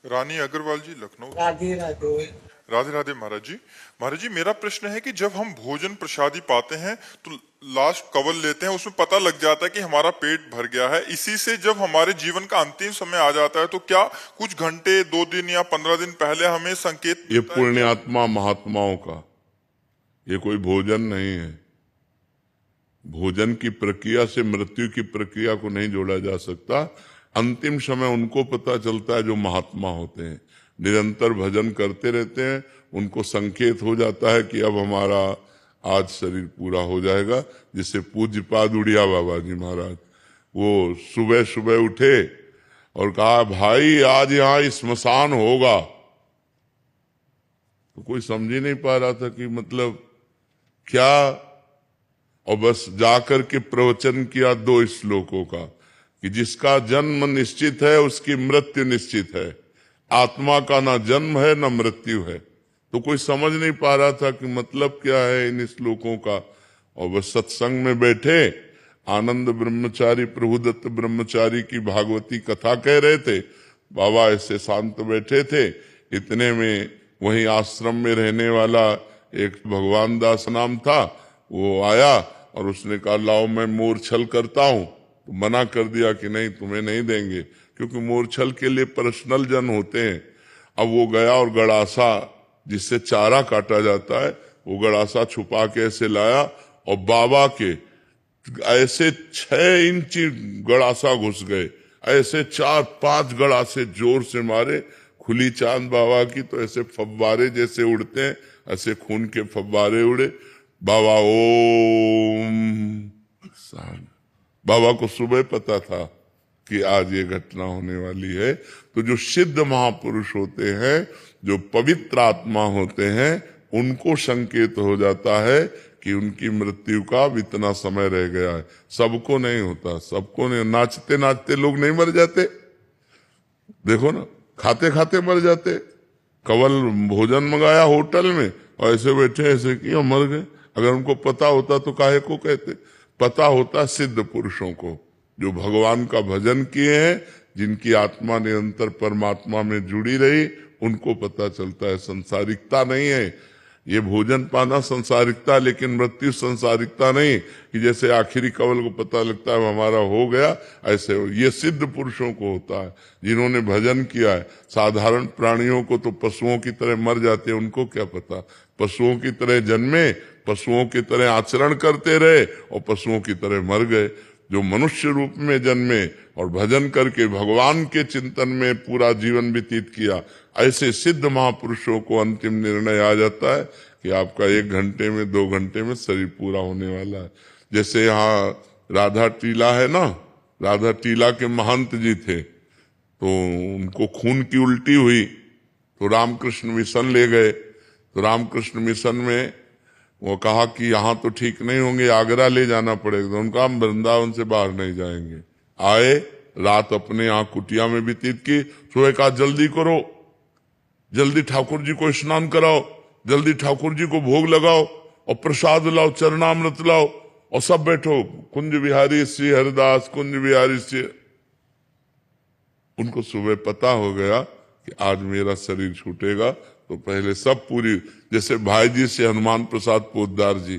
रानी अग्रवाल जी, लखनऊ से। राधे राधे। राधे राधे महाराज जी। महाराज जी, मेरा प्रश्न है कि जब हम भोजन प्रसादी पाते हैं तो लास्ट कवल लेते हैं, उसमें पता लग जाता है कि हमारा पेट भर गया है। इसी से जब हमारे जीवन का अंतिम समय आ जाता है तो क्या कुछ घंटे, 2 दिन या 15 दिन पहले हमें संकेत ये मिलता है पुण्य क्या? आत्मा महात्माओं का, ये कोई भोजन नहीं है। भोजन की प्रक्रिया से मृत्यु की प्रक्रिया को नहीं जोड़ा जा सकता। अंतिम समय उनको पता चलता है जो महात्मा होते हैं, निरंतर भजन करते रहते हैं। उनको संकेत हो जाता है कि अब हमारा आज शरीर पूरा हो जाएगा। जिससे पूज्यपाद उड़िया बाबा जी महाराज, वो सुबह सुबह उठे और कहा भाई आज यहाँ स्मशान होगा। तो कोई समझ ही नहीं पा रहा था कि मतलब क्या, और बस जाकर के प्रवचन किया 2 श्लोकों का कि जिसका जन्म निश्चित है उसकी मृत्यु निश्चित है। आत्मा का ना जन्म है ना मृत्यु है। तो कोई समझ नहीं पा रहा था कि मतलब क्या है इन श्लोकों का। और बस सत्संग में बैठे, आनंद ब्रह्मचारी प्रभुदत्त ब्रह्मचारी की भागवती कथा कह रहे थे। बाबा ऐसे शांत बैठे थे। इतने में वहीं आश्रम में रहने वाला एक भगवान दास नाम था, वो आया और उसने कहा लाओ मैं मोरछल करता हूं। तो मना कर दिया कि नहीं तुम्हें नहीं देंगे, क्योंकि मोरछल के लिए पर्सनल जन होते हैं। अब वो गया और गड़ासा जिससे चारा काटा जाता है, वो गड़ासा छुपा के ऐसे लाया और बाबा के ऐसे 6 इंची गड़ासा घुस गए। ऐसे 4-5 गड़ासे जोर से मारे। खुली चांद बाबा की तो ऐसे फव्वारे जैसे उड़ते हैं, ऐसे खून के फव्वारे उड़े। बाबा ओम। बाबा को सुबह पता था कि आज ये घटना होने वाली है। तो जो सिद्ध महापुरुष होते हैं, जो पवित्र आत्मा होते हैं, उनको संकेत हो जाता है कि उनकी मृत्यु का इतना समय रह गया है। सबको नहीं होता, सबको नहीं। नाचते नाचते लोग नहीं मर जाते, देखो ना, खाते खाते मर जाते। कवल भोजन मंगाया होटल में और ऐसे बैठे ऐसे किया मर गए। अगर उनको पता होता तो काहे को कहते। पता होता सिद्ध पुरुषों को, जो भगवान का भजन किए हैं, जिनकी आत्मा निरंतर परमात्मा में जुड़ी रही, उनको पता चलता है। संसारिकता नहीं है ये भोजन पाना, संसारिकता, लेकिन मृत्यु संसारिकता नहीं कि जैसे आखिरी कवल को पता लगता है हमारा हो गया, ऐसे ये सिद्ध पुरुषों को होता है जिन्होंने भजन किया है। साधारण प्राणियों को तो पशुओं की तरह मर जाते हैं, उनको क्या पता। पशुओं की तरह जन्मे, पशुओं की तरह आचरण करते रहे और पशुओं की तरह मर गए। जो मनुष्य रूप में जन्मे और भजन करके भगवान के चिंतन में पूरा जीवन व्यतीत किया, ऐसे सिद्ध महापुरुषों को अंतिम निर्णय आ जाता है कि आपका 1 घंटे में 2 घंटे में शरीर पूरा होने वाला है। जैसे यहाँ राधा टीला है ना, राधा टीला के महंत जी थे, तो उनको खून की उल्टी हुई तो रामकृष्ण मिशन ले गए। तो रामकृष्ण मिशन में वो कहा कि यहाँ तो ठीक नहीं होंगे, आगरा ले जाना पड़ेगा। तो उनका हम वृंदावन से बाहर नहीं जाएंगे। आए, रात अपने यहाँ कुटिया में व्यतीत की। सुबह कहा जल्दी करो, जल्दी ठाकुर जी को स्नान कराओ, जल्दी ठाकुर जी को भोग लगाओ और प्रसाद लाओ, चरणामृत लाओ और सब बैठो। कुंज बिहारी श्री हरिदास, कुंज बिहारी श्री। उनको सुबह पता हो गया कि आज मेरा शरीर छूटेगा। तो पहले सब पूरी, जैसे भाई जी से हनुमान प्रसाद पोद्दार जी,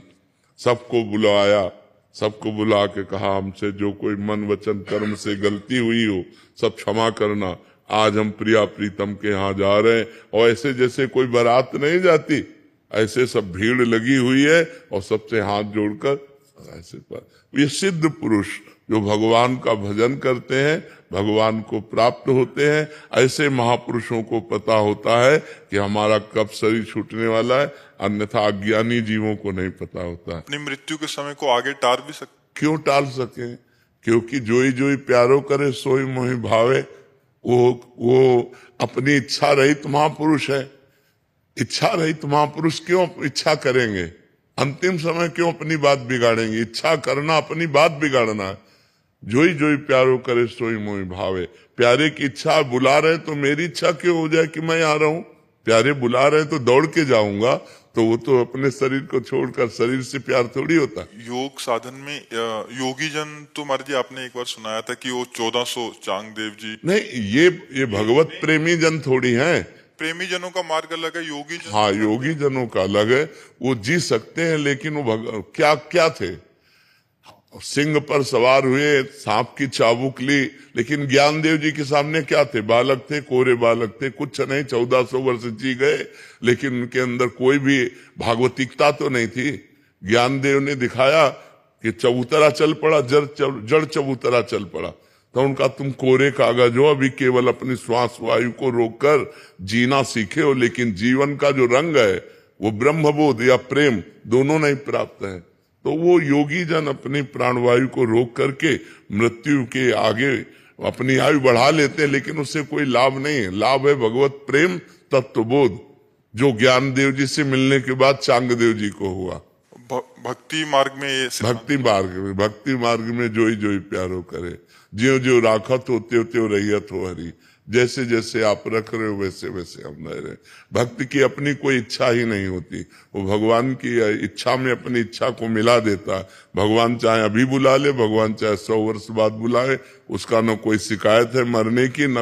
सबको बुलाया, सबको बुला के कहा हमसे जो कोई मन वचन कर्म से गलती हुई हो सब क्षमा करना। आज हम प्रिया प्रीतम के यहाँ जा रहे हैं। और ऐसे जैसे कोई बारात नहीं जाती, ऐसे सब भीड़ लगी हुई है और सबसे हाथ जोड़कर ऐसे पर। ये सिद्ध पुरुष जो भगवान का भजन करते हैं, भगवान को प्राप्त होते हैं, ऐसे महापुरुषों को पता होता है कि हमारा कब शरीर छूटने वाला है। अन्यथा अज्ञानी जीवों को नहीं पता होता है। अपनी मृत्यु के समय को आगे टाल भी सकते। क्यों टाल सके? क्योंकि जोई जोई प्यारो करे सोई मोहि भावे। वो अपनी इच्छा रहित महापुरुष है। इच्छा रहित महापुरुष क्यों इच्छा करेंगे? अंतिम समय क्यों अपनी बात बिगाड़ेंगे? इच्छा करना अपनी बात बिगाड़ना है। जोई जोई प्यारो करे सोई मोहि भावे। प्यारे की इच्छा बुला रहे तो मेरी इच्छा क्यों हो जाए कि मैं आ रहा हूं? प्यारे बुला रहे तो दौड़ के जाऊंगा। तो वो तो अपने शरीर को छोड़कर शरीर से प्यार थोड़ी होता। योग साधन में योगी जन तो महाराज जी आपने एक बार सुनाया था कि वो 1400 चांगदेव जी, नहीं, ये भगवत प्रेमी जन थोड़ी हैं। प्रेमी जनों का मार्ग अलग है, योगी जन हाँ, योगी जनों का अलग है, वो जी सकते हैं, लेकिन वो क्या क्या थे, सिंह पर सवार हुए, सांप की चाबुक ली, लेकिन ज्ञानदेव जी के सामने क्या थे, बालक थे, कोरे बालक थे, कुछ नहीं, 1400 वर्ष जी गए, लेकिन उनके अंदर कोई भी भागवतिकता तो नहीं थी। ज्ञानदेव ने दिखाया कि चबूतरा चल पड़ा, जड़ चबूतरा चल पड़ा, तो उनका तुम कोरे कागज हो, अभी केवल अपनी श्वास वायु को रोककर जीना सीखे हो, लेकिन जीवन का जो रंग है वो ब्रह्मबोध या प्रेम दोनों नहीं प्राप्त है। तो वो योगी जन अपनी प्राणवायु को रोक करके मृत्यु के आगे अपनी आयु बढ़ा लेते हैं, लेकिन उससे कोई लाभ नहीं है। लाभ है भगवत प्रेम तत्वबोध, जो ज्ञानदेव जी से मिलने के बाद चांगदेव जी को हुआ। भक्ति मार्ग में ये भक्ति मार्ग में जोई प्यारो करे, ज्यो ज्यो राखत हो त्यों त्यों रहियत हो हरि, जैसे जैसे आप रख रहे हो वैसे वैसे हम रह रहे। भक्त की अपनी कोई इच्छा ही नहीं होती, वो भगवान की इच्छा में अपनी इच्छा को मिला देता है। भगवान चाहे अभी बुला ले, भगवान चाहे 100 वर्ष बाद बुलाए, उसका न कोई शिकायत है मरने की, न